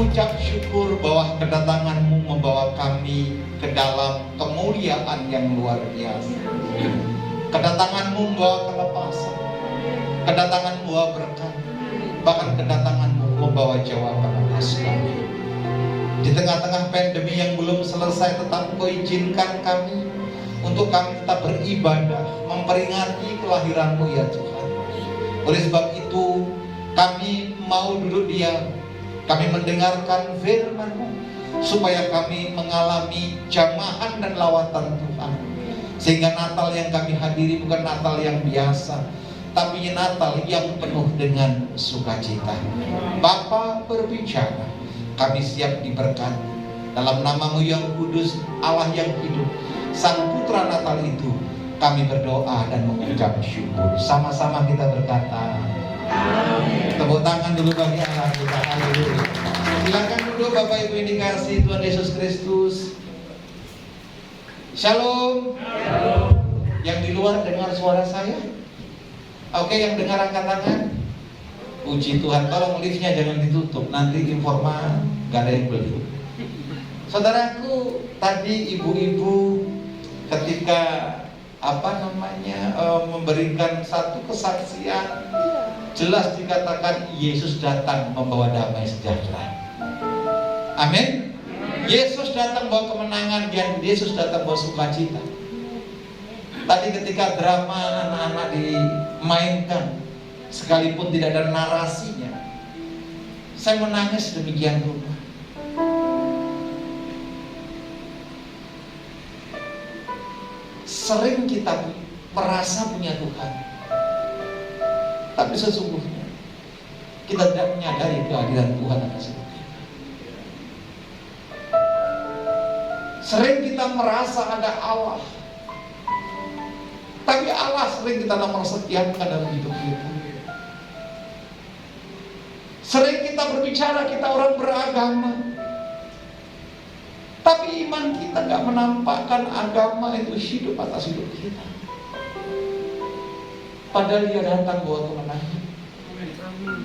mengucap syukur bahwa kedatangan-Mu membawa kami ke dalam kemuliaan yang luar biasa. Kedatangan-Mu membawa kelepasan, kedatangan-Mu membawa berkat, bahkan kedatangan-Mu membawa jawaban atas kami. Di tengah-tengah pandemi yang belum selesai, tetap Kau izinkan kami untuk kami tetap beribadah, memperingati kelahiran-Mu ya Tuhan. Oleh sebab itu, kami mau duduk diam, kami mendengarkan firman-Mu, supaya kami mengalami jamahan dan lawatan Tuhan. Sehingga Natal yang kami hadiri bukan Natal yang biasa, tapi Natal yang penuh dengan sukacita. Bapa berbicara, kami siap diberkati. Dalam nama-Mu yang kudus, Allah yang hidup, Sang Putra Natal itu, kami berdoa dan mengucap syukur. Sama-sama kita berkata, amin. Tepuk tangan dulu bagi Allah kita. Haleluya. Silakan duduk Bapak Ibu yang dikasihi Tuhan Yesus Kristus. Shalom. Shalom. Yang di luar dengar suara saya? Oke, yang dengar angkat tangan. Puji Tuhan. Tolong liftnya jangan ditutup, nanti informan gak ada yang beli. Saudaraku, tadi ibu-ibu ketika memberikan satu kesaksian, jelas dikatakan Yesus datang membawa damai sejahtera. Amin. Yesus datang bawa kemenangan, dan Yesus datang bawa sukacita. Tadi ketika drama anak-anak dimainkan, sekalipun tidak ada narasinya, saya menangis demikian rupa. Sering kita merasa punya Tuhan, tapi sesungguhnya kita tidak menyadari kehadiran Tuhan atas hidup kita. Sering kita merasa ada Allah, tapi Allah sering kita nomor sekiankan dalam hidup kita. Sering kita berbicara kita orang beragama, tapi iman kita nggak menampakkan agama itu hidup atas hidup kita. Padahal Dia datang bawa kemenangan.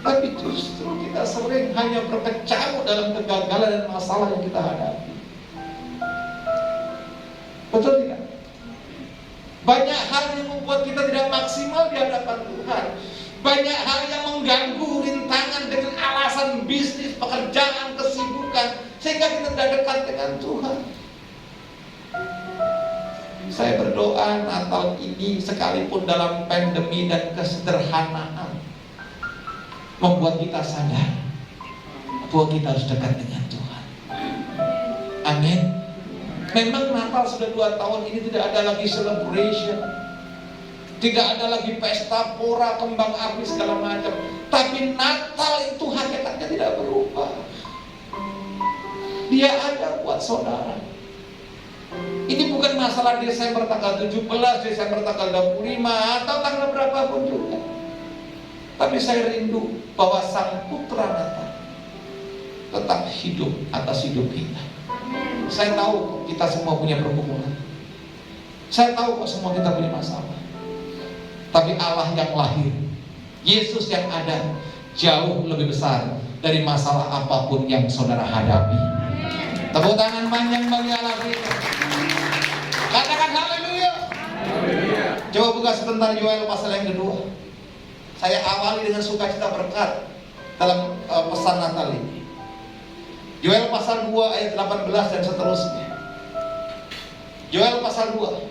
Tapi justru kita sering hanya berkecamuk dalam kegagalan dan masalah yang kita hadapi. Betul tidak? Banyak hal yang membuat kita tidak maksimal di hadapan Tuhan. Banyak hal yang mengganggu rintangan dengan alasan bisnis, pekerjaan, kesibukan, sehingga kita tidak dekat dengan Tuhan. Saya berdoa Natal ini sekalipun dalam pandemi dan kesederhanaan, membuat kita sadar bahwa kita harus dekat dengan Tuhan. Amin. Memang Natal sudah 2 tahun ini tidak ada lagi celebration, tidak ada lagi pesta pora, kembang api segala macam. Tapi Natal itu hakikatnya tidak berubah. Dia ada buat saudara. Ini bukan masalah Desember tanggal 17, Desember tanggal 25, atau tanggal berapapun juga. Tapi saya rindu bahwa Sang Putra Natal tetap hidup atas hidup kita. Saya tahu kita semua punya pergumulan. Saya tahu kok semua kita punya masalah. Tapi Allah yang lahir, Yesus yang ada, jauh lebih besar dari masalah apapun yang saudara hadapi. Tepuk tangan panjang bagi Allah kita. Katakan haleluya. Coba buka sebentar Yoel pasal yang kedua. Saya awali dengan sukacita berkat dalam pesan Natal ini. Yoel pasal 2 ayat 18 dan seterusnya. Yoel pasal 2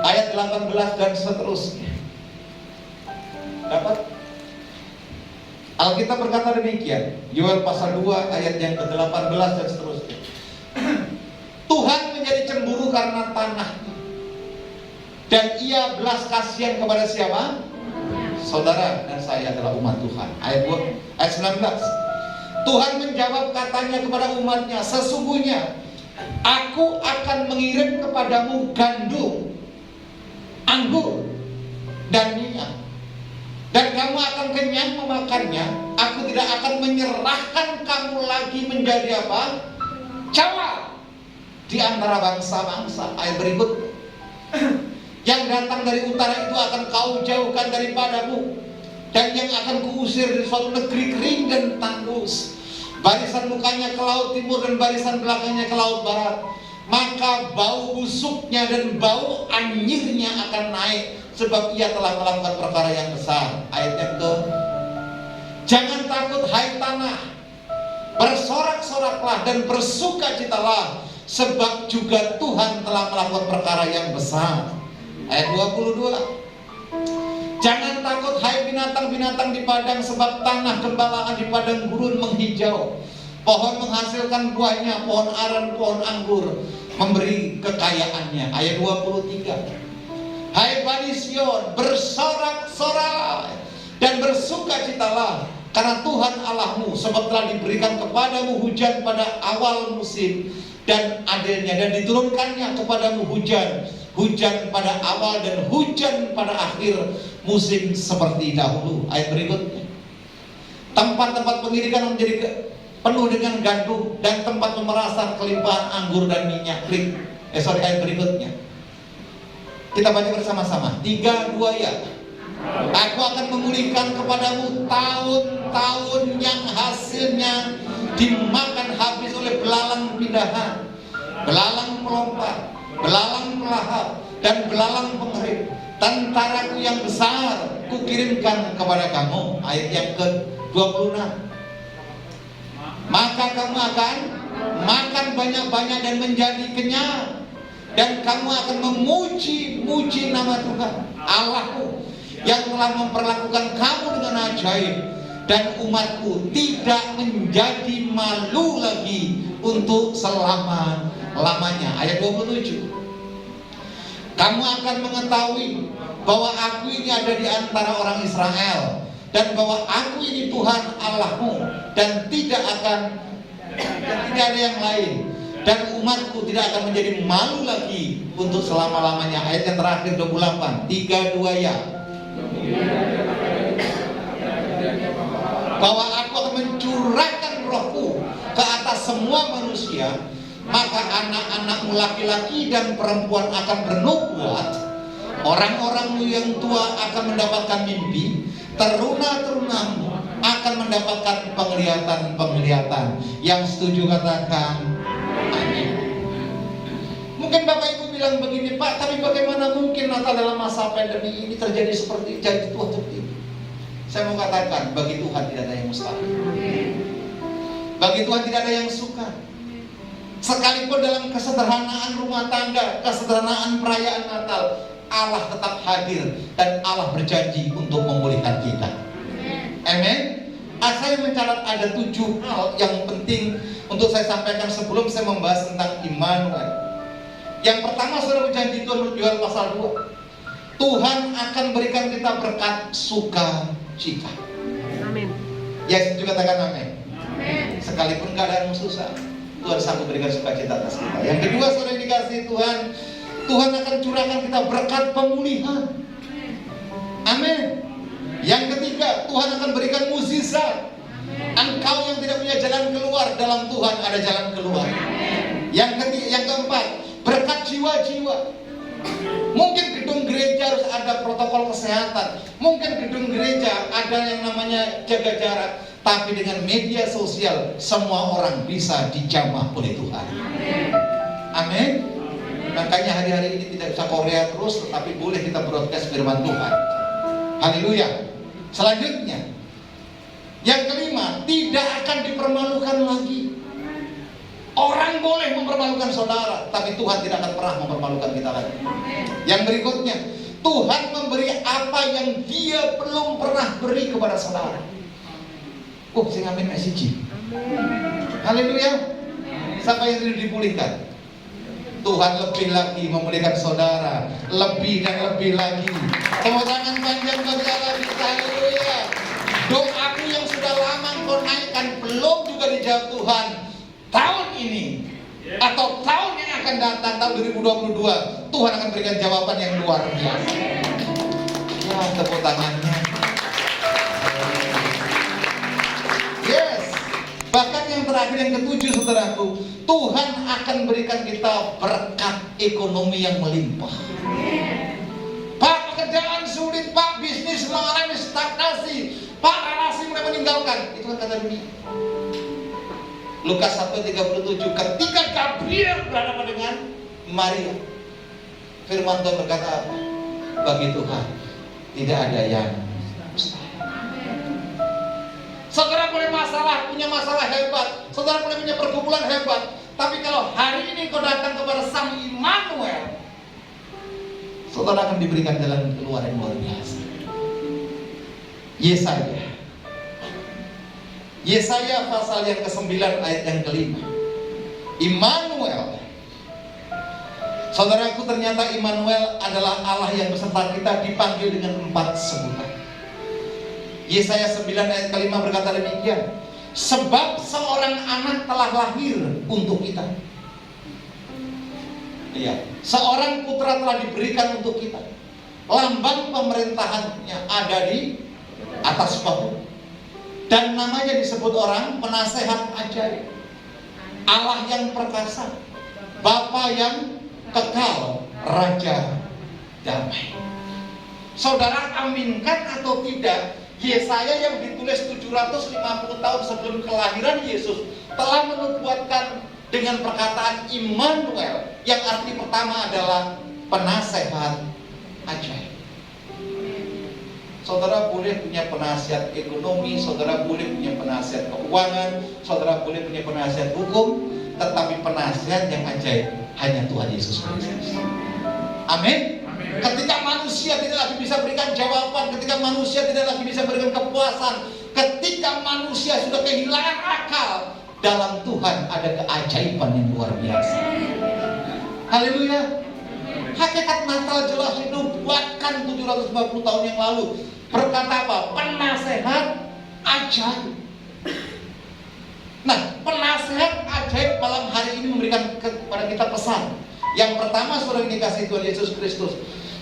ayat 18 dan seterusnya. Dapat? Alkitab berkata demikian, Yoel pasal 2 ayat yang ke-18 dan seterusnya. Tuhan menjadi cemburu karena tanahnya, dan Ia belas kasihan kepada siapa? Saudara dan saya adalah umat Tuhan. Ayat 19. Tuhan menjawab katanya kepada umatnya, sesungguhnya Aku akan mengirim kepadamu gandum, anggur, dan minyak, dan kamu akan kenyang memakannya. Aku tidak akan menyerahkan kamu lagi menjadi apa? Cala di antara bangsa-bangsa. Ayat berikut. Yang datang dari utara itu akan kau jauhkan daripadamu, dan yang akan kuusir dari suatu negeri kering dan tandus. barisan mukanya ke laut timur dan barisan belakangnya ke laut barat, maka bau busuknya dan bau anyirnya akan naik, sebab ia telah melakukan perkara yang besar. Ayat yang ke, jangan takut hai tanah, bersorak-soraklah dan bersukacitalah, sebab juga Tuhan telah melakukan perkara yang besar. Ayat 22, jangan takut hai binatang-binatang di padang, sebab tanah gembalaan di padang gurun menghijau. Pohon menghasilkan buahnya, pohon aren, pohon anggur memberi kekayaannya. Ayat 23, hai Bani Sion, bersorak-sorak dan bersukacitalah karena Tuhan Allahmu, sebab telah diberikan kepadamu hujan pada awal musim dan adilnya, dan diturunkannya kepadamu hujan pada awal dan hujan pada akhir musim seperti dahulu. Ayat berikutnya, tempat-tempat pengirikan menjadi penuh dengan gandum, dan tempat pemerasan kelimpahan anggur dan minyak. Ayat berikutnya kita baca bersama-sama. 3, 2 ya. Aku akan memulihkan kepadamu tahun-tahun yang hasilnya dimakan habis oleh belalang pindahan, belalang pelompat, belalang pelahap, dan belalang pengerik. Tentaraku yang besar kukirimkan kepada kamu. Ayat yang ke-26, maka kamu akan makan banyak-banyak dan menjadi kenyang, dan kamu akan memuji-muji nama Tuhan Allahmu yang telah memperlakukan kamu dengan ajaib, dan umatku tidak menjadi malu lagi untuk selama-lamanya. Ayat 27, kamu akan mengetahui bahwa aku ini ada di antara orang Israel, dan bahwa aku ini Tuhan Allahmu, dan tidak ada yang lain, dan umatku tidak akan menjadi malu lagi untuk selama-lamanya. Ayat yang terakhir 28, 3, 2 ya. Bahwa aku akan mencurahkan rohku ke atas semua manusia, maka anak-anakmu laki-laki dan perempuan akan bernubuat, orang-orangmu yang tua akan mendapatkan mimpi, teruna-terunamu akan mendapatkan penglihatan-penglihatan. Yang setuju katakan amin. Mungkin Bapak Ibu bilang begini, Pak, tapi bagaimana mungkin Natal dalam masa pandemi ini terjadi seperti janji Tuhan seperti ini? Saya mau katakan, bagi Tuhan tidak ada yang mustahil. Bagi Tuhan tidak ada yang suka. Sekalipun dalam kesederhanaan rumah tangga, kesederhanaan perayaan Natal, Allah tetap hadir dan Allah berjanji untuk memulihkan kita. Amin. Saya mencatat ada 7 hal yang penting untuk saya sampaikan sebelum saya membahas tentang Immanuel. Yang pertama, saudara, berjanji Tuhan menurut Yoel pasal 2, Tuhan akan berikan kita berkat sukacita. Amin. Ya, juga katakan amin. Amin. Sekalipun keadaan susah, Tuhan sanggup berikan sukacita atas kita. Yang kedua, saudara, dikasih Tuhan, Tuhan akan curahkan kita berkat pemulihan. Amin. Yang ketiga, Tuhan akan berikan mukjizat. Engkau yang tidak punya jalan keluar, dalam Tuhan ada jalan keluar. Yang keempat, berkat jiwa-jiwa. Mungkin gedung gereja harus ada protokol kesehatan, mungkin gedung gereja ada yang namanya jaga jarak, tapi dengan media sosial semua orang bisa dijamah oleh Tuhan. Amin. Makanya hari-hari ini tidak bisa Korea terus, tetapi boleh kita broadcast firman Tuhan. Haleluya. Selanjutnya, yang kelima, tidak akan dipermalukan lagi. Orang boleh mempermalukan saudara, tapi Tuhan tidak akan pernah mempermalukan kita lagi. Yang berikutnya, Tuhan memberi apa yang Dia belum pernah beri kepada saudara. Saya ngamen message. Haleluya. Siapa yang sudah dipulihkan? Tuhan lebih lagi memulihkan saudara, lebih dan lebih lagi. Tepuk tangan panjang bagi Allah kita. Haleluya. Doaku yang sudah lama kau naikkan belum juga dijawab Tuhan. Tahun ini atau tahun yang akan datang, tahun 2022, Tuhan akan berikan jawaban yang luar biasa. Ya, tepuk tangannya. Yes. Bahkan yang terakhir, yang ketujuh, saudaraku, Tuhan akan berikan kita berkat ekonomi yang melimpah. Pak, pekerjaan sulit, Pak, bisnis mengalami stagnasi, Pak, relasi mulai meninggalkan. Itu kan kata dunia. Lukas 1:37, ketika Gabriel berhadapan dengan Maria, firman Tuhan berkata apa? Bagi Tuhan tidak ada yang mustahil. Saudara punya masalah hebat, saudara punya pergumulan hebat, tapi kalau hari ini kau datang kepada Sang Immanuel, saudara akan diberikan jalan keluar yang luar biasa. Yesaya pasal yang ke-9 ayat yang ke-5. Immanuel. Saudaraku, ternyata Immanuel adalah Allah yang beserta kita, dipanggil dengan 4 sebutan. Yesaya 9 ayat ke-5 berkata demikian, sebab seorang anak telah lahir untuk kita. Iya, seorang putra telah diberikan untuk kita. Lambang pemerintahannya ada di atas bahu, dan namanya disebut orang penasehat ajaib, Allah yang perkasa, Bapa yang kekal, Raja damai. Saudara aminkan atau tidak, Yesaya yang ditulis 750 tahun sebelum kelahiran Yesus telah menubuatkan dengan perkataan Immanuel, yang arti pertama adalah penasehat ajaib. Saudara boleh punya penasihat ekonomi, saudara boleh punya penasihat keuangan, saudara boleh punya penasihat hukum, tetapi penasihat yang ajaib hanya Tuhan Yesus Kristus. Amin. Ketika manusia tidak lagi bisa berikan jawaban, ketika manusia tidak lagi bisa berikan kepuasan, ketika manusia sudah kehilangan akal, dalam Tuhan ada keajaiban yang luar biasa. Haleluya. Hakikat Natal jelas dinubuatkan 750 tahun yang lalu. Berkata apa? Penasehat ajaib. Nah, penasehat ajaib malam hari ini memberikan kepada kita pesan. Yang pertama, saudara dikasih Tuhan Yesus Kristus.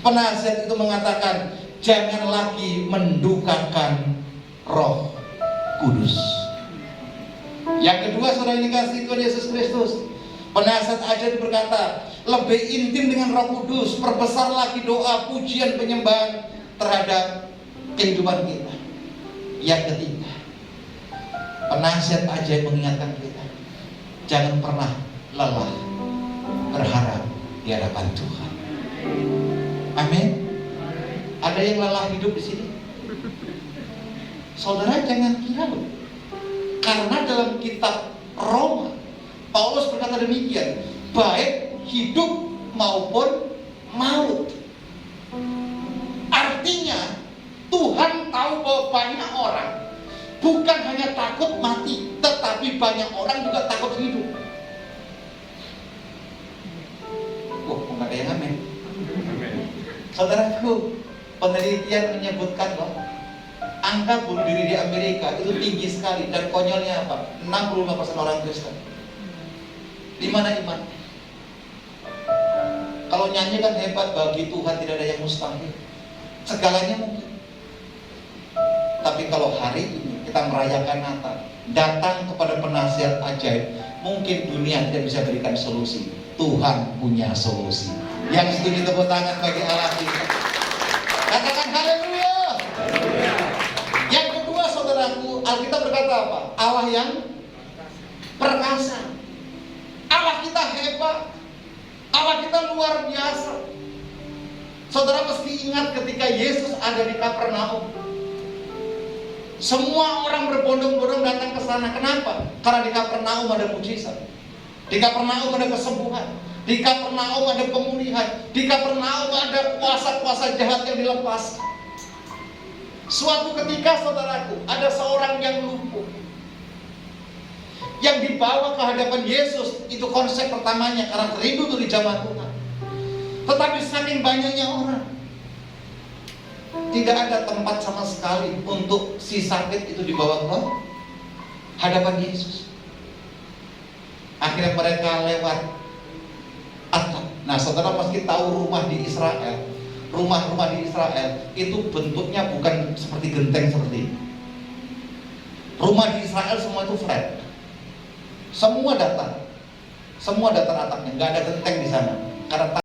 Penasehat itu mengatakan, jangan lagi mendukakan Roh Kudus. Yang kedua, saudara dikasih Tuhan Yesus Kristus. Penasehat ajaib berkata, lebih intim dengan Roh Kudus, perbesar lagi doa, pujian, penyembahan terhadap kehidupan kita. Yang ketiga, penasihat ajaib mengingatkan kita, jangan pernah lelah berharap di hadapan Tuhan. Amin. Ada yang lelah hidup di sini? Saudara jangan kira loh. Karena dalam kitab Roma, Paulus berkata demikian, baik hidup maupun maut. Artinya Tuhan tahu bahwa banyak orang bukan hanya takut mati, tetapi banyak orang juga takut hidup. Nggak ada yang amin. Saudaraku, penelitian menyebutkan loh, angka bunuh diri di Amerika itu tinggi sekali, dan konyolnya apa? 65% orang Kristen. Di mana iman? Kalau nyanyi kan hebat, bagi Tuhan tidak ada yang mustahil. Segalanya mungkin. Tapi kalau hari ini kita merayakan Natal, datang kepada penasihat ajaib, mungkin dunia tidak bisa berikan solusi. Tuhan punya solusi. Yang setuju tepuk tangan bagi Allah kita. Katakan haleluya. Yang kedua, saudaraku, Alkitab berkata apa? Allah yang perkasa. Allah kita hebat. Allah kita luar biasa. Saudara mesti ingat ketika Yesus ada di Kapernaum, semua orang berbondong-bondong datang ke sana. Kenapa? Karena di Kapernaum ada mujizat. Di Kapernaum ada kesembuhan. Di Kapernaum ada pemulihan. Di Kapernaum ada kuasa-kuasa jahat yang dilepaskan. Suatu ketika, saudaraku, ada seorang yang lumpuh, yang dibawa ke hadapan Yesus. Itu konsep pertamanya, karena rindu untuk dijamah Tuhan. Tetapi saking banyaknya orang, tidak ada tempat sama sekali untuk si sakit itu dibawa ke hadapan Yesus. Akhirnya mereka lewat atap. Nah, saudara pasti tahu rumah di Israel. Rumah-rumah di Israel itu bentuknya bukan seperti genteng seperti ini. Rumah di Israel semua itu flat. Semua datar atapnya, nggak ada genteng di sana. Karena